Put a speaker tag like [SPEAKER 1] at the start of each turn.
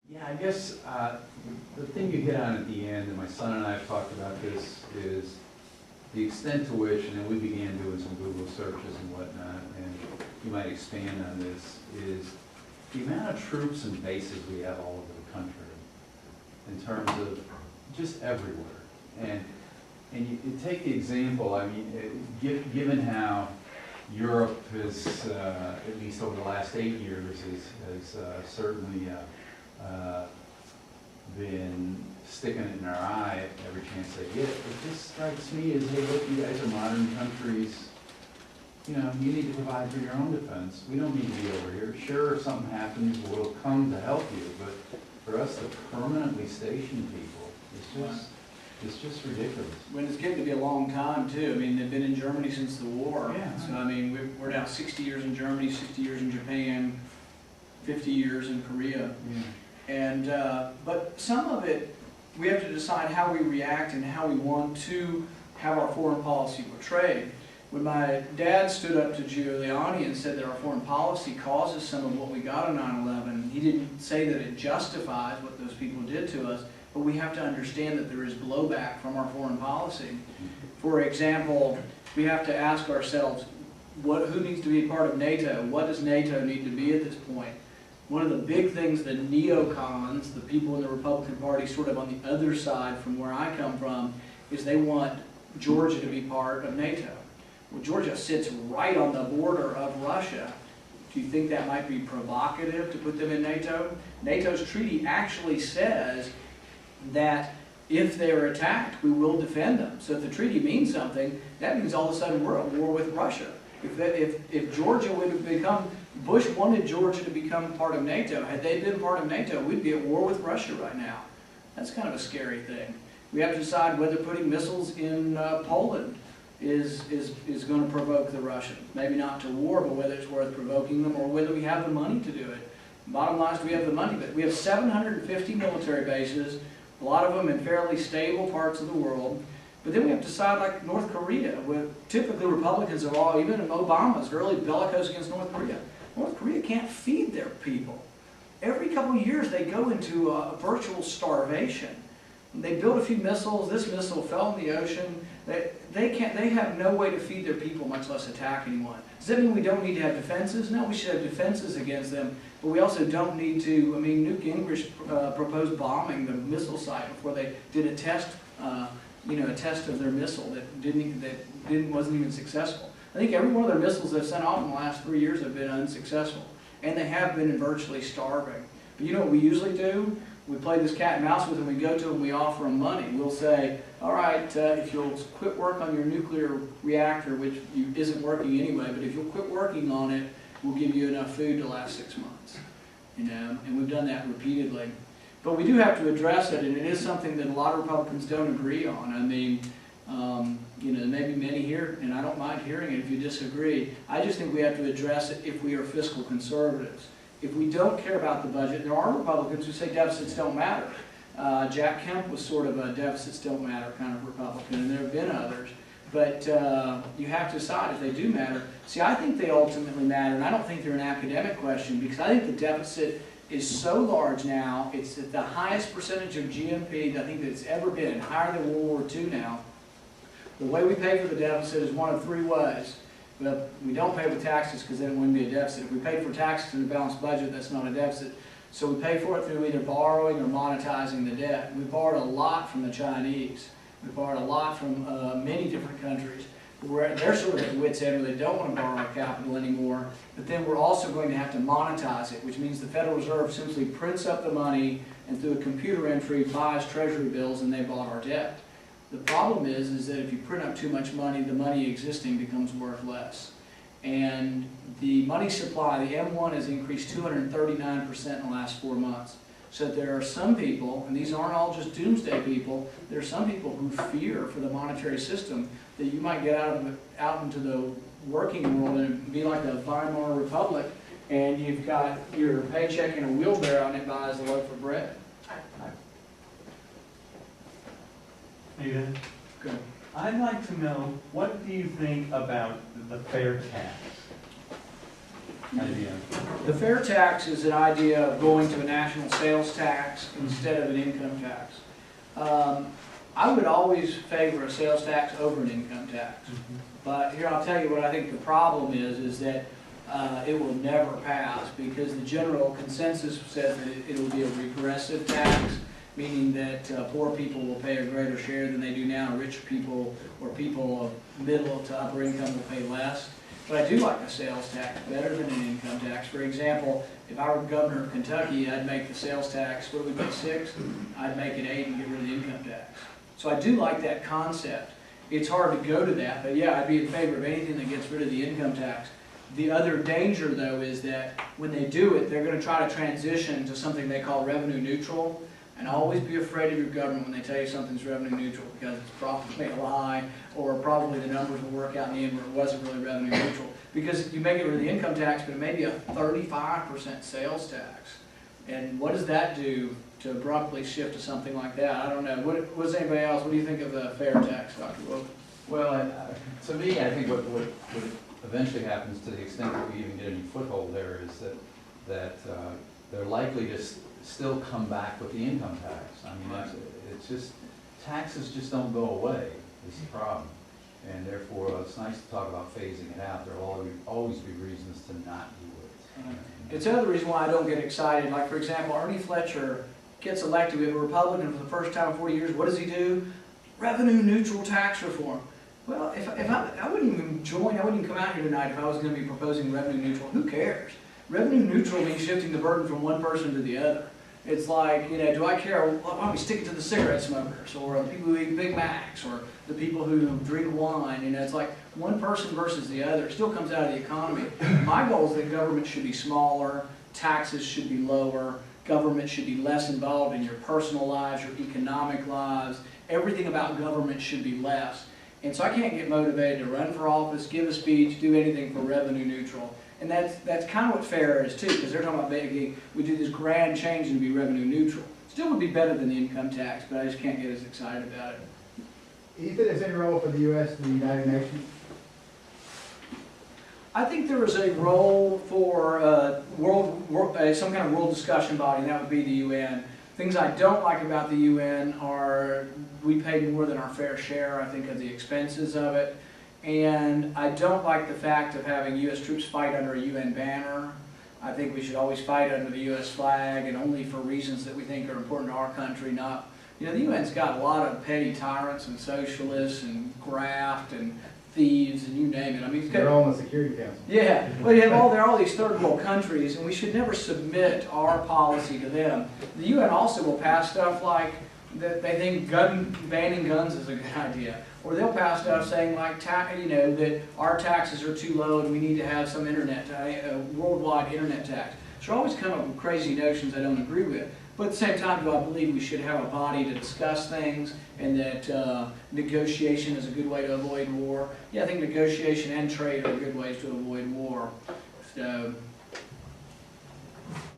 [SPEAKER 1] Yeah, I guess the thing you hit on at the end, and my son and I have talked about this, is the extent to which, and then we began doing some Google searches and whatnot, and you might expand on this, is the amount of troops and bases we have all over the country in terms of just everywhere. And you take the example, I mean, given how Europe has, at least over the last 8 years, has certainly been sticking it in our eye every chance they get. It just strikes me as, hey, look, you guys are modern countries. You know, you need to provide for your own defense. We don't need to be over here. Sure, if something happens, we'll come to help you. But for us to permanently station people, it's just ridiculous.
[SPEAKER 2] When it's getting to be a long time too. I mean, they've been in Germany since the war.
[SPEAKER 1] Yeah.
[SPEAKER 2] So I mean, we're now 60 years in Germany, 60 years in Japan, 50 years in Korea.
[SPEAKER 1] Yeah.
[SPEAKER 2] And but some of it, we have to decide how we react and how we want to have our foreign policy portrayed. When my dad stood up to Giuliani and said that our foreign policy causes some of what we got on 9/11, he didn't say that it justifies what those people did to us, but we have to understand that there is blowback from our foreign policy. For example, we have to ask ourselves, who needs to be a part of NATO? What does NATO need to be at this point? One of the big things the neocons, the people in the Republican Party sort of on the other side from where I come from, is they want Georgia to be part of NATO. Well, Georgia sits right on the border of Russia. Do you think that might be provocative to put them in NATO? NATO's treaty actually says that if they're attacked, we will defend them. So if the treaty means something, that means all of a sudden we're at war with Russia. If Georgia would have become, Bush wanted Georgia to become part of NATO. Had they been part of NATO, we'd be at war with Russia right now. That's kind of a scary thing. We have to decide whether putting missiles in Poland is going to provoke the Russians. Maybe not to war, but whether it's worth provoking them or whether we have the money to do it. Bottom line is we have the money, but we have 750 military bases, a lot of them in fairly stable parts of the world. But then we have to decide, like North Korea, where typically Republicans are all, even in Obama's early bellicose against North Korea. North Korea can't feed their people. Every couple of years they go into virtual starvation. They build a few missiles, this missile fell in the ocean. They have no way to feed their people, much less attack anyone. Does that mean we don't need to have defenses? No, we should have defenses against them, but we also don't need to, I mean, Newt Gingrich proposed bombing the missile site before they did a test, a test of their missile that wasn't even successful. I think every one of their missiles they've sent off in the last 3 years have been unsuccessful, and they have been virtually starving. But you know what we usually do? We play this cat and mouse with them. We go to them, we offer them money. We'll say, all right, if you'll quit work on your nuclear reactor, which isn't working anyway, but if you'll quit working on it, we'll give you enough food to last 6 months. You know, and we've done that repeatedly. But we do have to address it, and it is something that a lot of Republicans don't agree on. I mean, there may be many here, and I don't mind hearing it if you disagree. I just think we have to address it if we are fiscal conservatives. If we don't care about the budget, there are Republicans who say deficits don't matter. Jack Kemp was sort of a deficits don't matter kind of Republican, and there have been others. But you have to decide if they do matter. See, I think they ultimately matter, and I don't think they're an academic question, because I think the deficit is so large now. It's at the highest percentage of GNP I think that it's ever been, higher than World War II now. The way we pay for the deficit is one of 3 ways. Well, we don't pay with taxes because then it wouldn't be a deficit. If we paid for taxes in a balanced budget, that's not a deficit. So we pay for it through either borrowing or monetizing the debt. We borrowed a lot from the Chinese. We borrowed a lot from many different countries. They're sort of at wit's end where they don't want to borrow our capital anymore. But then we're also going to have to monetize it, which means the Federal Reserve simply prints up the money and through a computer entry buys treasury bills and they bought our debt. The problem is that if you print up too much money, the money existing becomes worth less. And the money supply, the M1 has increased 239% in the last 4 months. So there are some people, and these aren't all just doomsday people, there are some people who fear for the monetary system that you might get out into the working world and be like a Weimar Republic, and you've got your paycheck in a wheelbarrow and it buys a loaf of bread.
[SPEAKER 3] Nathan,
[SPEAKER 2] Good.
[SPEAKER 3] I'd like to know, what do you think about the fair tax?
[SPEAKER 1] idea.
[SPEAKER 2] The fair tax is an idea of going to a national sales tax instead of an income tax. I would always favor a sales tax over an income tax. But here, I'll tell you what I think the problem is that it will never pass, because the general consensus says that it will be a regressive tax, meaning that poor people will pay a greater share than they do now, rich people or people of middle to upper income will pay less. But I do like a sales tax better than an income tax. For example, if I were governor of Kentucky, I'd make the sales tax, what do we pay, 6? I'd make it 8 and get rid of the income tax. So I do like that concept. It's hard to go to that, but yeah, I'd be in favor of anything that gets rid of the income tax. The other danger, though, is that when they do it, they're going to try to transition to something they call revenue neutral. And always be afraid of your government when they tell you something's revenue neutral, because it's probably a lie, or probably the numbers will work out in the end where it wasn't really revenue neutral. Because you may get rid of the income tax, but it may be a 35% sales tax. And what does that do to abruptly shift to something like that? I don't know. What does anybody else, what do you think of the fair tax, Dr. Wilk?
[SPEAKER 1] Well, to me, I think what eventually happens, to the extent that we even get any foothold there, is that they're likely to still come back with the income tax. I mean, it's just, taxes just don't go away, is the problem. And therefore, it's nice to talk about phasing it out. There will always be reasons to not do it.
[SPEAKER 2] It's another reason why I don't get excited. Like, for example, Ernie Fletcher gets elected. We have a Republican for the first time in 40 years. What does he do? Revenue neutral tax reform. Well, if I wouldn't even join, I wouldn't even come out here tonight if I was going to be proposing revenue neutral. Who cares? Revenue neutral means shifting the burden from one person to the other. It's like, you know, do I care, why don't we stick it to the cigarette smokers, or the people who eat Big Macs, or the people who drink wine? You know, it's like one person versus the other. It still comes out of the economy. My goal is that government should be smaller, taxes should be lower, government should be less involved in your personal lives, your economic lives. Everything about government should be less. And so I can't get motivated to run for office, give a speech, do anything for revenue neutral. And that's kind of what fair is too, because they're talking about making, we do this grand change and be revenue neutral. Still would be better than the income tax, but I just can't get as excited about it.
[SPEAKER 3] Ethan, is any role for the U.S. in the United Nations?
[SPEAKER 2] I think there is a role for some kind of world discussion body, and that would be the UN. Things I don't like about the UN are we pay more than our fair share, I think, of the expenses of it. And I don't like the fact of having U.S. troops fight under a UN banner. I think we should always fight under the U.S. flag, and only for reasons that we think are important to our country, not, you know, the UN's got a lot of petty tyrants and socialists and graft and thieves and you name it. I mean,
[SPEAKER 3] They're all on the Security Council.
[SPEAKER 2] yeah, well, you have there are all these third world countries, and we should never submit our policy to them. The UN also will pass stuff like that they think banning guns is a good idea. Or they'll pass stuff saying like, you know, that our taxes are too low and we need to have some worldwide internet tax. So they're always come up with crazy notions I don't agree with. But at the same time, do I believe we should have a body to discuss things, and that negotiation is a good way to avoid war? Yeah, I think negotiation and trade are good ways to avoid war. So.